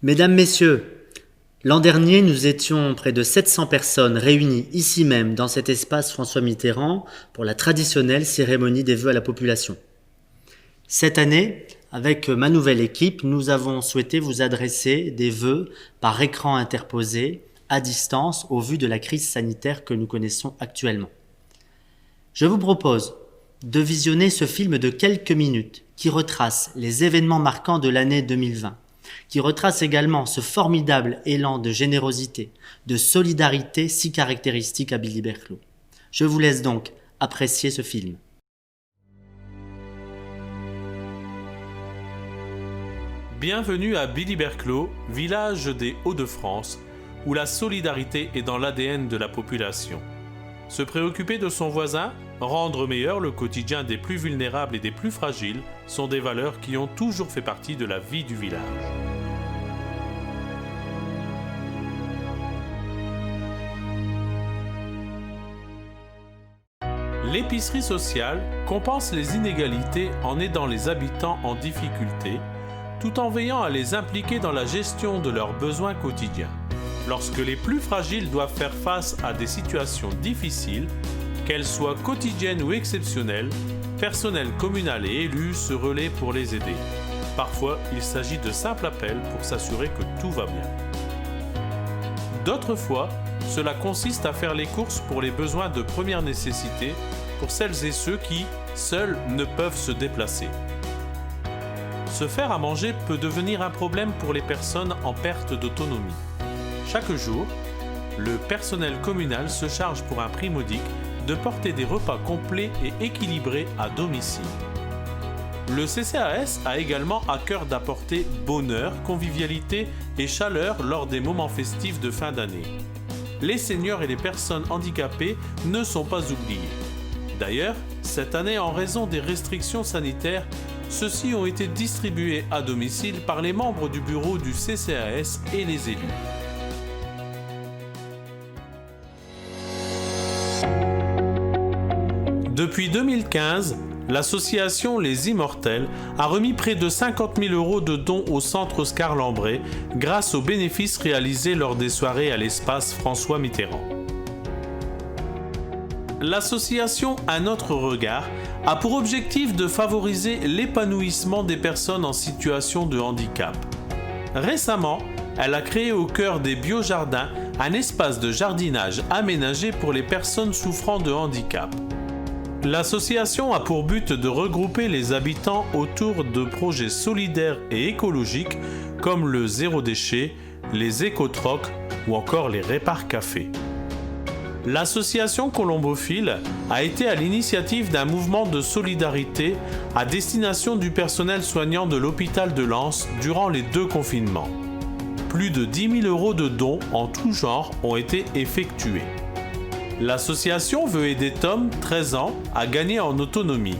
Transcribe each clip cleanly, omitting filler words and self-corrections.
Mesdames, Messieurs, l'an dernier, nous étions près de 700 personnes réunies ici même, dans cet espace François Mitterrand, pour la traditionnelle cérémonie des vœux à la population. Cette année, avec ma nouvelle équipe, nous avons souhaité vous adresser des vœux par écran interposé, à distance, au vu de la crise sanitaire que nous connaissons actuellement. Je vous propose de visionner ce film de quelques minutes qui retrace les événements marquants de l'année 2020, qui retrace également ce formidable élan de générosité, de solidarité si caractéristique à Billy Berclos. Je vous laisse donc apprécier ce film. Bienvenue à Billy Berclos, village des Hauts-de-France, où la solidarité est dans l'ADN de la population. Se préoccuper de son voisin, rendre meilleur le quotidien des plus vulnérables et des plus fragiles sont des valeurs qui ont toujours fait partie de la vie du village. L'épicerie sociale compense les inégalités en aidant les habitants en difficulté, tout en veillant à les impliquer dans la gestion de leurs besoins quotidiens. Lorsque les plus fragiles doivent faire face à des situations difficiles, qu'elles soient quotidiennes ou exceptionnelles, personnel communal et élus se relaient pour les aider. Parfois, il s'agit de simples appels pour s'assurer que tout va bien. D'autres fois, cela consiste à faire les courses pour les besoins de première nécessité pour celles et ceux qui, seuls, ne peuvent se déplacer. Se faire à manger peut devenir un problème pour les personnes en perte d'autonomie. Chaque jour, le personnel communal se charge pour un prix modique de porter des repas complets et équilibrés à domicile. Le CCAS a également à cœur d'apporter bonheur, convivialité et chaleur lors des moments festifs de fin d'année. Les seniors et les personnes handicapées ne sont pas oubliés. D'ailleurs, cette année, en raison des restrictions sanitaires, ceux-ci ont été distribués à domicile par les membres du bureau du CCAS et les élus. Depuis 2015, l'association Les Immortels a remis près de 50 000 € de dons au centre Oscar Lambret grâce aux bénéfices réalisés lors des soirées à l'espace François Mitterrand. L'association Un autre regard a pour objectif de favoriser l'épanouissement des personnes en situation de handicap. Récemment, elle a créé au cœur des biojardins un espace de jardinage aménagé pour les personnes souffrant de handicap. L'association a pour but de regrouper les habitants autour de projets solidaires et écologiques comme le zéro déchet, les écotrocs ou encore les répar cafés. L'association Colombophile a été à l'initiative d'un mouvement de solidarité à destination du personnel soignant de l'hôpital de Lens durant les 2 confinements. Plus de 10 000 € de dons en tout genre ont été effectués. L'association veut aider Tom, 13 ans, à gagner en autonomie.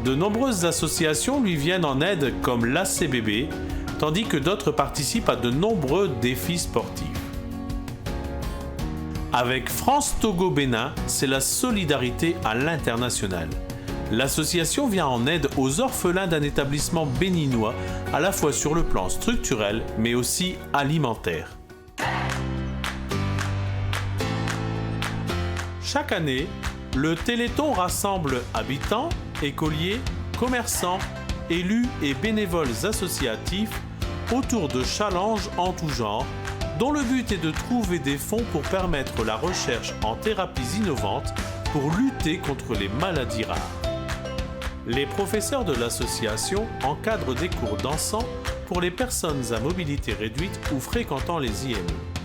De nombreuses associations lui viennent en aide comme l'ACBB, tandis que d'autres participent à de nombreux défis sportifs. Avec France-Togo-Bénin, c'est la solidarité à l'international. L'association vient en aide aux orphelins d'un établissement béninois, à la fois sur le plan structurel, mais aussi alimentaire. Chaque année, le Téléthon rassemble habitants, écoliers, commerçants, élus et bénévoles associatifs autour de challenges en tout genre, dont le but est de trouver des fonds pour permettre la recherche en thérapies innovantes pour lutter contre les maladies rares. Les professeurs de l'association encadrent des cours dansants pour les personnes à mobilité réduite ou fréquentant les IME.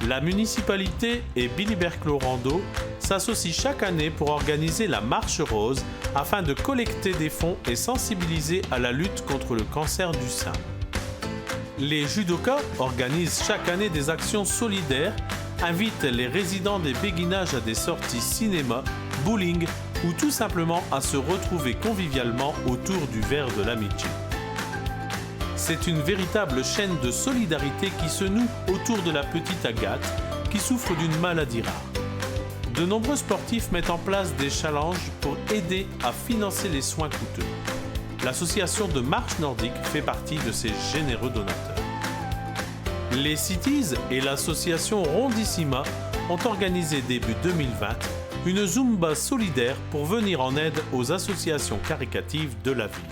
La municipalité et Billy Berclos Rando s'associent chaque année pour organiser la Marche Rose afin de collecter des fonds et sensibiliser à la lutte contre le cancer du sein. Les judokas organisent chaque année des actions solidaires, invitent les résidents des béguinages à des sorties cinéma, bowling ou tout simplement à se retrouver convivialement autour du verre de l'amitié. C'est une véritable chaîne de solidarité qui se noue autour de la petite Agathe qui souffre d'une maladie rare. De nombreux sportifs mettent en place des challenges pour aider à financer les soins coûteux. L'association de marche nordique fait partie de ces généreux donateurs. Les Cities et l'association Rondissima ont organisé début 2020 une Zumba solidaire pour venir en aide aux associations caritatives de la ville.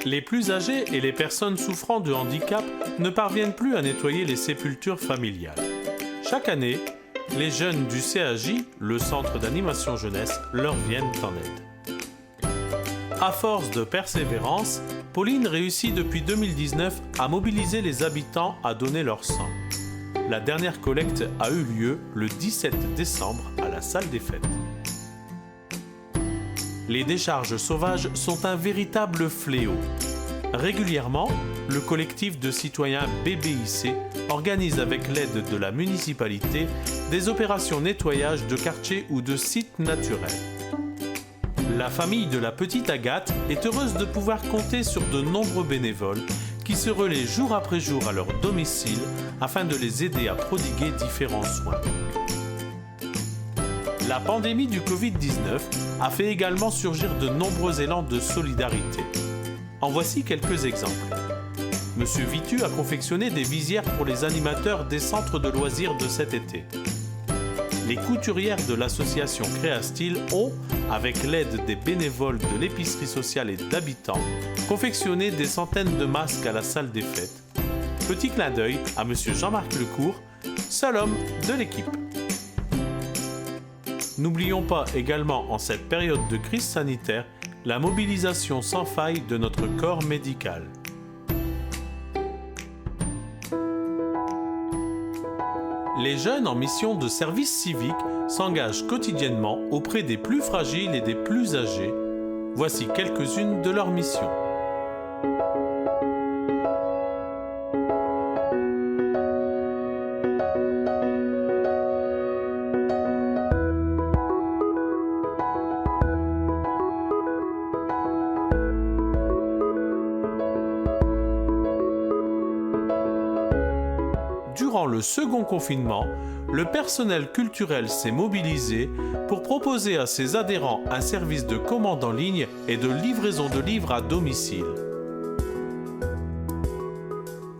Les plus âgés et les personnes souffrant de handicap ne parviennent plus à nettoyer les sépultures familiales. Chaque année, les jeunes du CAJ, le Centre d'animation jeunesse, leur viennent en aide. À force de persévérance, Pauline réussit depuis 2019 à mobiliser les habitants à donner leur sang. La dernière collecte a eu lieu le 17 décembre à la salle des fêtes. Les décharges sauvages sont un véritable fléau. Régulièrement, le collectif de citoyens BBIC organise avec l'aide de la municipalité des opérations nettoyage de quartiers ou de sites naturels. La famille de la petite Agathe est heureuse de pouvoir compter sur de nombreux bénévoles qui se relaient jour après jour à leur domicile afin de les aider à prodiguer différents soins. La pandémie du Covid-19 a fait également surgir de nombreux élans de solidarité. En voici quelques exemples. Monsieur Vitu a confectionné des visières pour les animateurs des centres de loisirs de cet été. Les couturières de l'association Créastyle ont, avec l'aide des bénévoles de l'épicerie sociale et d'habitants, confectionné des centaines de masques à la salle des fêtes. Petit clin d'œil à monsieur Jean-Marc Lecourt, seul homme de l'équipe. N'oublions pas également en cette période de crise sanitaire la mobilisation sans faille de notre corps médical. Les jeunes en mission de service civique s'engagent quotidiennement auprès des plus fragiles et des plus âgés. Voici quelques-unes de leurs missions. Durant le second confinement, le personnel culturel s'est mobilisé pour proposer à ses adhérents un service de commande en ligne et de livraison de livres à domicile.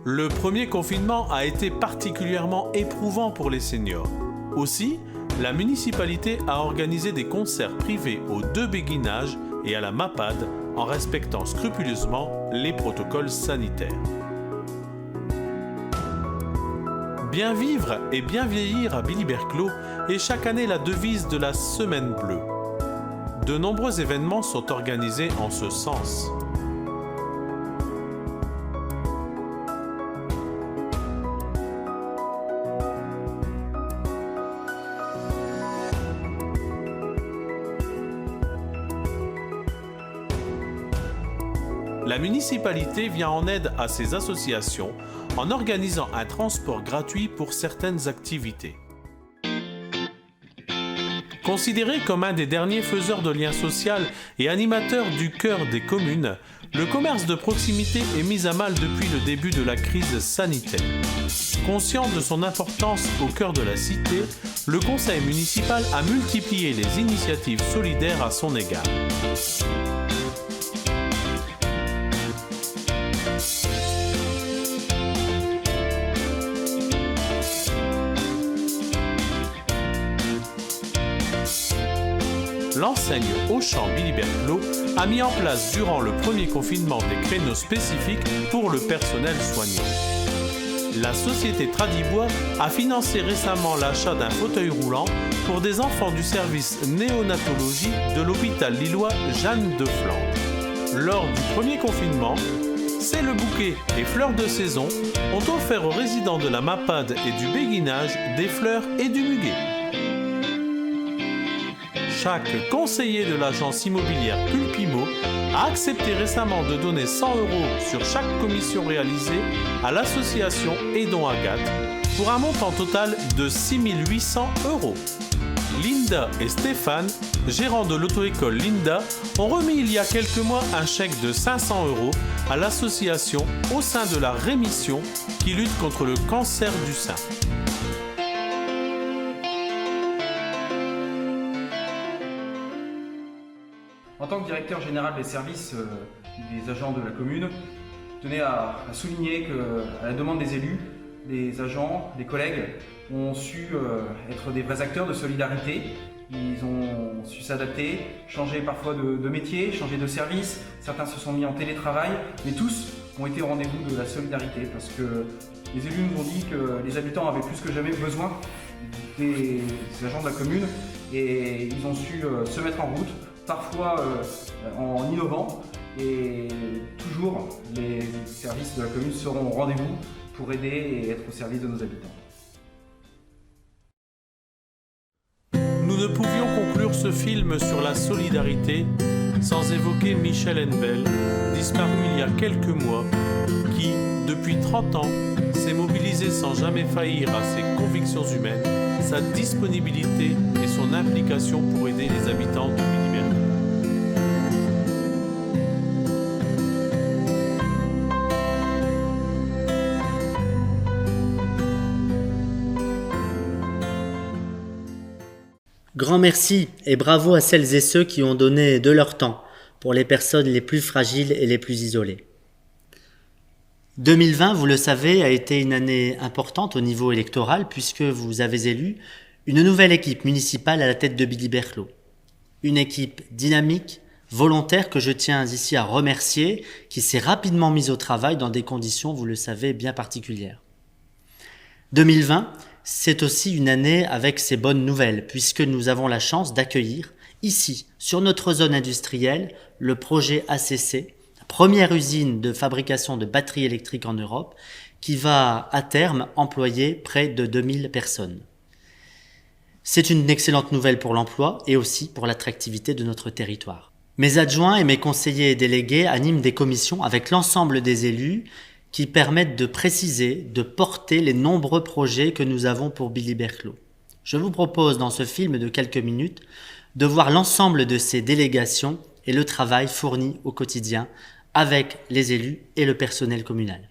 Le premier confinement a été particulièrement éprouvant pour les seniors. Aussi, la municipalité a organisé des concerts privés aux 2 béguinages et à la MAPAD en respectant scrupuleusement les protocoles sanitaires. Bien vivre et bien vieillir à Billy-Berclos est chaque année la devise de la Semaine Bleue. De nombreux événements sont organisés en ce sens. La municipalité vient en aide à ces associations en organisant un transport gratuit pour certaines activités. Considéré comme un des derniers faiseurs de liens sociaux et animateur du cœur des communes, le commerce de proximité est mis à mal depuis le début de la crise sanitaire. Conscient de son importance au cœur de la cité, le conseil municipal a multiplié les initiatives solidaires à son égard. L'enseigne Auchan Billy-Berclos a mis en place durant le premier confinement des créneaux spécifiques pour le personnel soignant. La société Tradibois a financé récemment l'achat d'un fauteuil roulant pour des enfants du service néonatologie de l'hôpital lillois Jeanne de Flandre. Lors du premier confinement, C'est le bouquet et fleurs de saison ont offert aux résidents de la MAPAD et du béguinage des fleurs et du muguet. Chaque conseiller de l'agence immobilière Pulpimo a accepté récemment de donner 100 € sur chaque commission réalisée à l'association Aidons Agathe pour un montant total de 6 800 €. Linda et Stéphane, gérants de l'auto-école Linda, ont remis il y a quelques mois un chèque de 500 € à l'association au sein de la rémission qui lutte contre le cancer du sein. En tant que directeur général des services des agents de la commune, je tenais à souligner qu'à la demande des élus, les agents, les collègues ont su être des vrais acteurs de solidarité. Ils ont su s'adapter, changer parfois de métier, changer de service. Certains se sont mis en télétravail, mais tous ont été au rendez-vous de la solidarité parce que les élus nous ont dit que les habitants avaient plus que jamais besoin des agents de la commune et ils ont su se mettre en route, parfois en innovant, et toujours les services de la commune seront au rendez-vous pour aider et être au service de nos habitants. Nous ne pouvions conclure ce film sur la solidarité sans évoquer Michel Henvel, disparu il y a quelques mois, qui, depuis 30 ans, s'est mobilisé sans jamais faillir à ses convictions humaines, sa disponibilité et son implication pour aider les habitants de Billy-Bergues. Grand merci et bravo à celles et ceux qui ont donné de leur temps pour les personnes les plus fragiles et les plus isolées. 2020, vous le savez, a été une année importante au niveau électoral puisque vous avez élu une nouvelle équipe municipale à la tête de Billy-Bergues. Une équipe dynamique, volontaire que je tiens ici à remercier, qui s'est rapidement mise au travail dans des conditions, vous le savez, bien particulières. 2020, c'est aussi une année avec ses bonnes nouvelles puisque nous avons la chance d'accueillir ici, sur notre zone industrielle, le projet ACC, première usine de fabrication de batteries électriques en Europe, qui va à terme employer près de 2000 personnes. C'est une excellente nouvelle pour l'emploi et aussi pour l'attractivité de notre territoire. Mes adjoints et mes conseillers et délégués animent des commissions avec l'ensemble des élus qui permettent de préciser, de porter les nombreux projets que nous avons pour Billy-Bergues. Je vous propose dans ce film de quelques minutes de voir l'ensemble de ces délégations et le travail fourni au quotidien avec les élus et le personnel communal.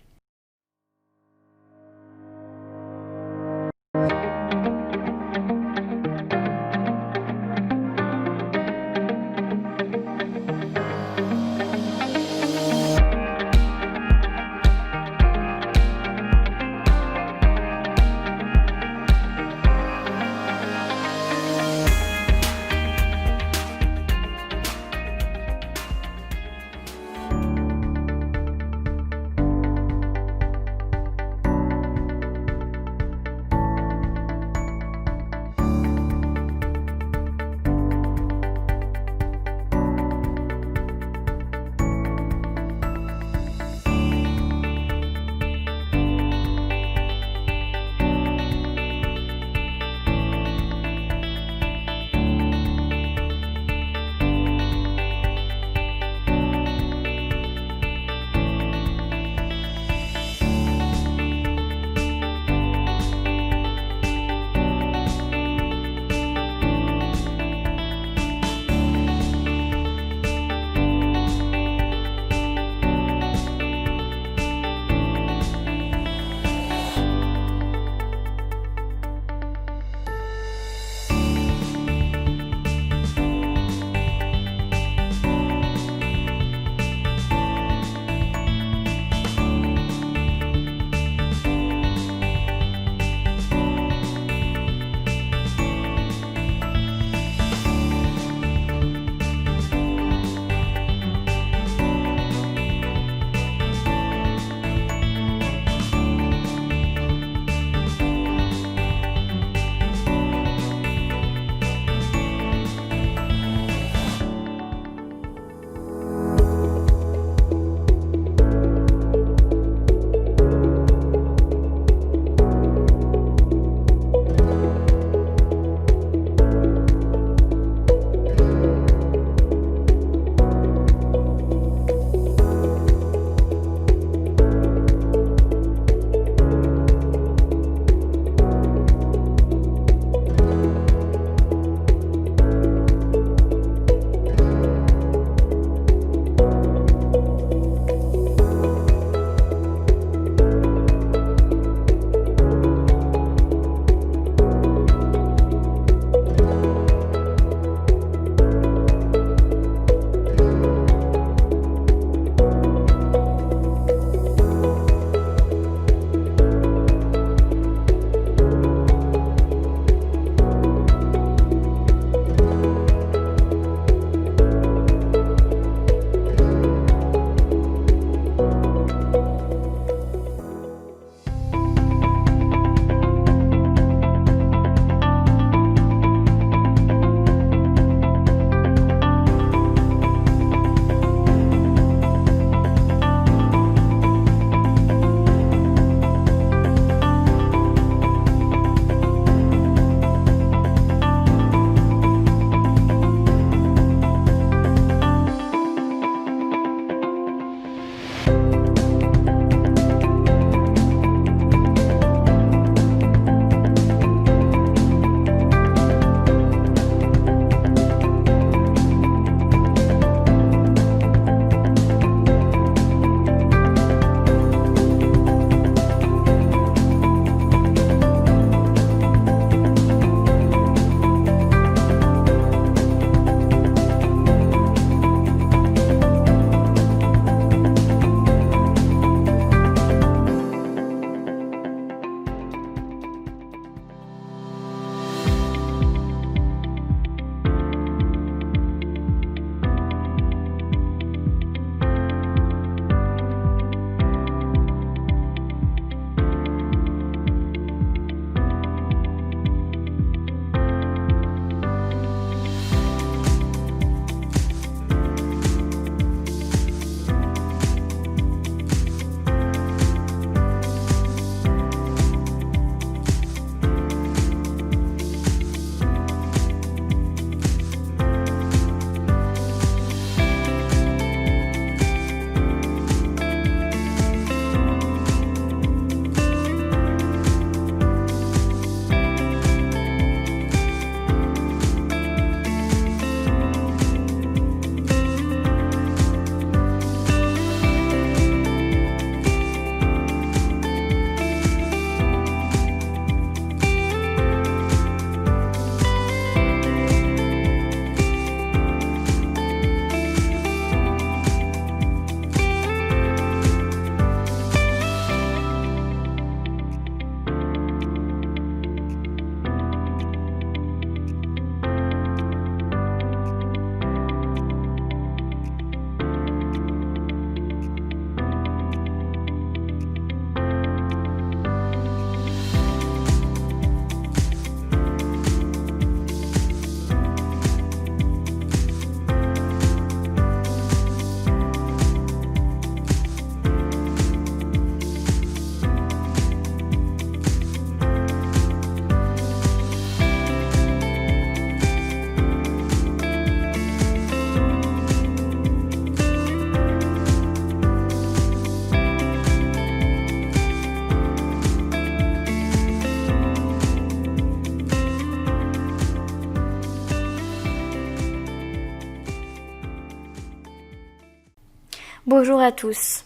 Bonjour à tous.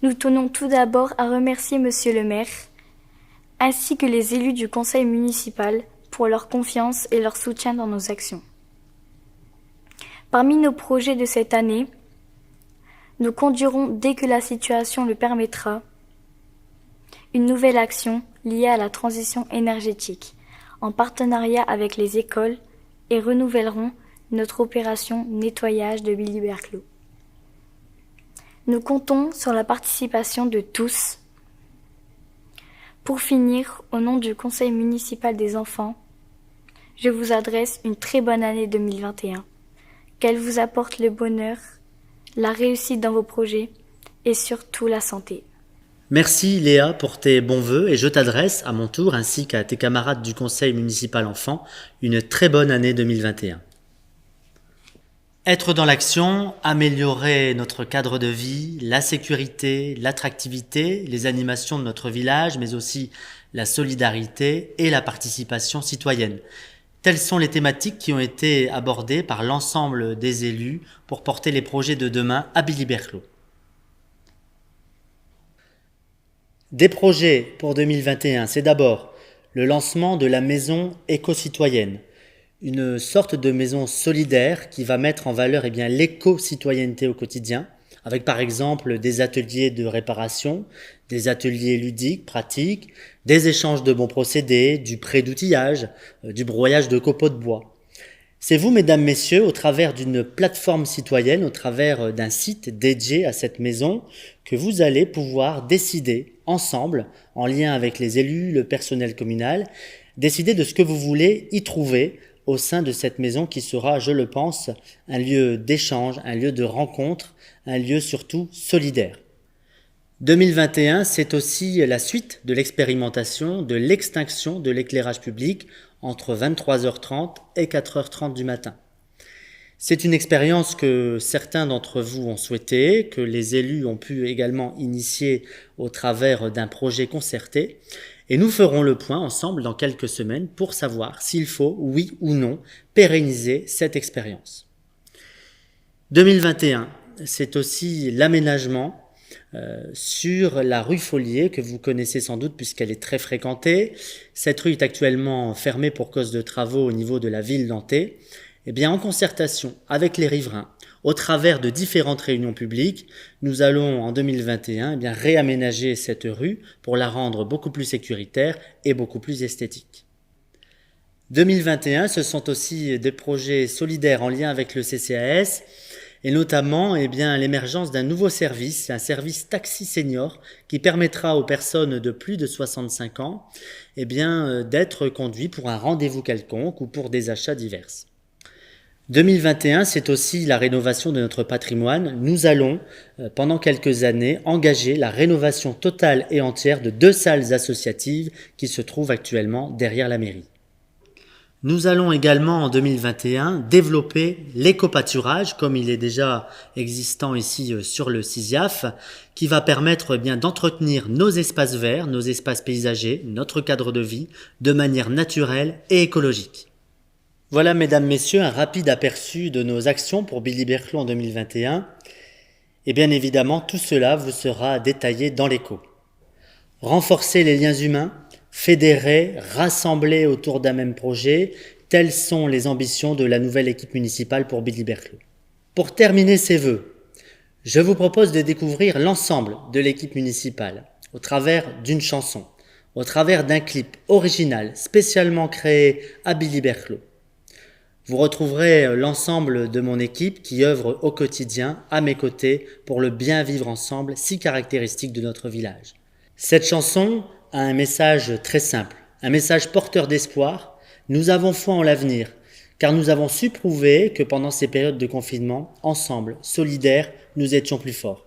Nous tenons tout d'abord à remercier Monsieur le maire, ainsi que les élus du conseil municipal pour leur confiance et leur soutien dans nos actions. Parmi nos projets de cette année, nous conduirons, dès que la situation le permettra, une nouvelle action liée à la transition énergétique, en partenariat avec les écoles, et renouvellerons notre opération nettoyage de Billy-Berclos. Nous comptons sur la participation de tous. Pour finir, au nom du Conseil municipal des enfants, je vous adresse une très bonne année 2021. Qu'elle vous apporte le bonheur, la réussite dans vos projets et surtout la santé. Merci Léa pour tes bons vœux et je t'adresse à mon tour ainsi qu'à tes camarades du Conseil municipal enfants une très bonne année 2021. Être dans l'action, améliorer notre cadre de vie, la sécurité, l'attractivité, les animations de notre village, mais aussi la solidarité et la participation citoyenne. Telles sont les thématiques qui ont été abordées par l'ensemble des élus pour porter les projets de demain à Billy-Berclos. Des projets pour 2021, c'est d'abord le lancement de la maison éco-citoyenne, une sorte de maison solidaire qui va mettre en valeur l'éco-citoyenneté au quotidien, avec par exemple des ateliers de réparation, des ateliers ludiques, pratiques, des échanges de bons procédés, du prêt d'outillage, du broyage de copeaux de bois. C'est vous, mesdames, messieurs, au travers d'une plateforme citoyenne, au travers d'un site dédié à cette maison, que vous allez pouvoir décider ensemble, en lien avec les élus, le personnel communal, décider de ce que vous voulez y trouver au sein de cette maison qui sera, je le pense, un lieu d'échange, un lieu de rencontre, un lieu surtout solidaire. 2021, c'est aussi la suite de l'expérimentation de l'extinction de l'éclairage public entre 23h30 et 4h30 du matin. C'est une expérience que certains d'entre vous ont souhaité, que les élus ont pu également initier au travers d'un projet concerté. Et nous ferons le point ensemble dans quelques semaines pour savoir s'il faut, oui ou non, pérenniser cette expérience. 2021, c'est aussi l'aménagement sur la rue Follier que vous connaissez sans doute puisqu'elle est très fréquentée. Cette rue est actuellement fermée pour cause de travaux au niveau de la ville d'Antée. En concertation avec les riverains, au travers de différentes réunions publiques, nous allons en 2021 réaménager cette rue pour la rendre beaucoup plus sécuritaire et beaucoup plus esthétique. 2021, ce sont aussi des projets solidaires en lien avec le CCAS et notamment l'émergence d'un nouveau service, un service taxi senior qui permettra aux personnes de plus de 65 ans d'être conduits pour un rendez-vous quelconque ou pour des achats divers. 2021, c'est aussi la rénovation de notre patrimoine. Nous allons, pendant quelques années, engager la rénovation totale et entière de 2 salles associatives qui se trouvent actuellement derrière la mairie. Nous allons également en 2021 développer l'éco-pâturage comme il est déjà existant ici sur le CISIAF qui va permettre d'entretenir nos espaces verts, nos espaces paysagers, notre cadre de vie de manière naturelle et écologique. Voilà, mesdames, messieurs, un rapide aperçu de nos actions pour Billy-Berclos en 2021. Et bien évidemment, tout cela vous sera détaillé dans l'écho. Renforcer les liens humains, fédérer, rassembler autour d'un même projet, telles sont les ambitions de la nouvelle équipe municipale pour Billy-Berclos. Pour terminer ces vœux, je vous propose de découvrir l'ensemble de l'équipe municipale au travers d'une chanson, au travers d'un clip original spécialement créé à Billy-Berclos. Vous retrouverez l'ensemble de mon équipe qui œuvre au quotidien à mes côtés pour le bien vivre ensemble si caractéristique de notre village. Cette chanson a un message très simple, un message porteur d'espoir. Nous avons foi en l'avenir, car nous avons su prouver que pendant ces périodes de confinement, ensemble, solidaires, nous étions plus forts.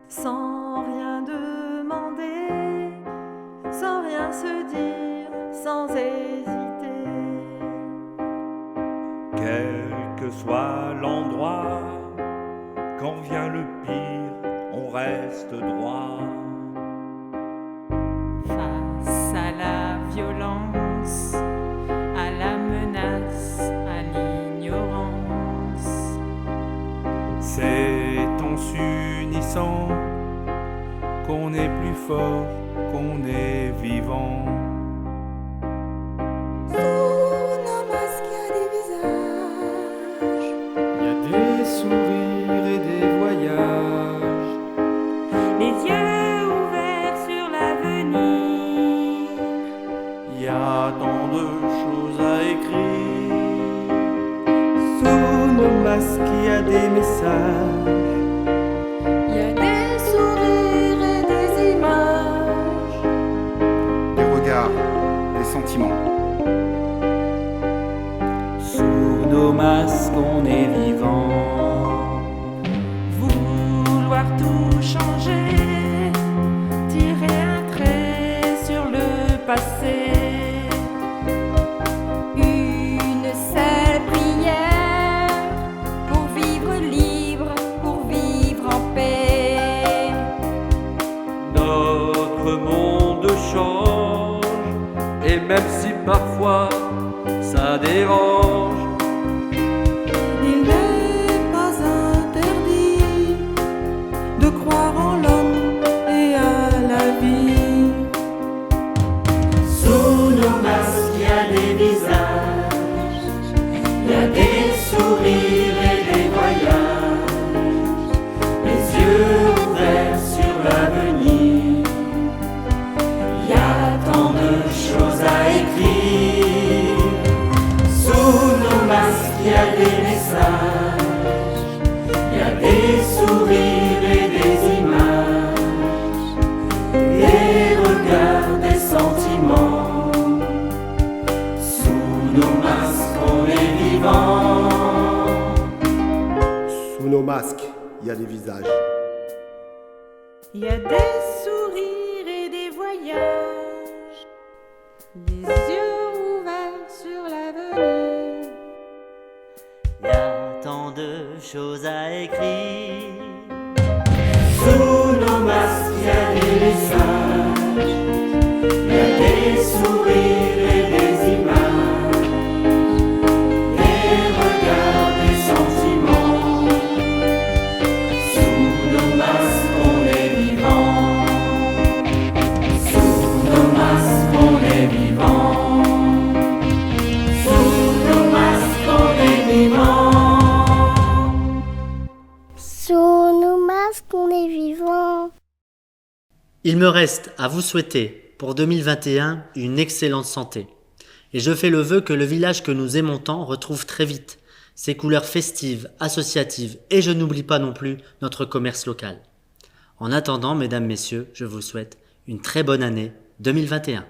Sans rien demander, sans rien se dire, sans hésiter. Quel que soit l'endroit, quand vient le pire, on reste droit. Face à la violence, à la menace, à l'ignorance, C'est en s'unissant qu'on est plus fort, qu'on est vivant. sous nos masques, il y a des visages, Il y a des sourires et des voyages. les yeux ouverts sur l'avenir. Il y a tant de choses à écrire. Sous nos masques, il y a des messages. Il y a des sourires et des images. Des regards, des sentiments. Sous nos masques, on est vivant. Vouloir tout changer, tirer un trait sur le passé. Une seule prière pour vivre libre, pour vivre en paix. Notre monde change, et même si parfois ça dérange, Il n'est pas interdit de croire en l'homme et à la vie. Sous nos masques, il y a des visages, il y a des sourires et des voyages, les yeux ouverts sur l'avenir. Il y a tant de choses à écrire. Sous nos masques, il y a des messages, il y a des sourires et des images, des regards, des sentiments. Sous nos masques, on est vivant. Sous nos masques, il y a des visages. Il y a des sourires et des voyages, les yeux ouverts sur l'avenir. Il y a tant de choses à écrire. Sous nos masques, il y a des messages, il y a des sourires et des images, des regards, des sentiments. Sous nos masques, on est vivant. Sous nos masques, on est vivant. Sous nos masques, on est vivant. Sous nos masques, on est vivant. Il me reste à vous souhaiter pour 2021 une excellente santé. Et je fais le vœu que le village que nous aimons tant retrouve très vite ses couleurs festives, associatives et je n'oublie pas non plus notre commerce local. En attendant, mesdames, messieurs, je vous souhaite une très bonne année 2021.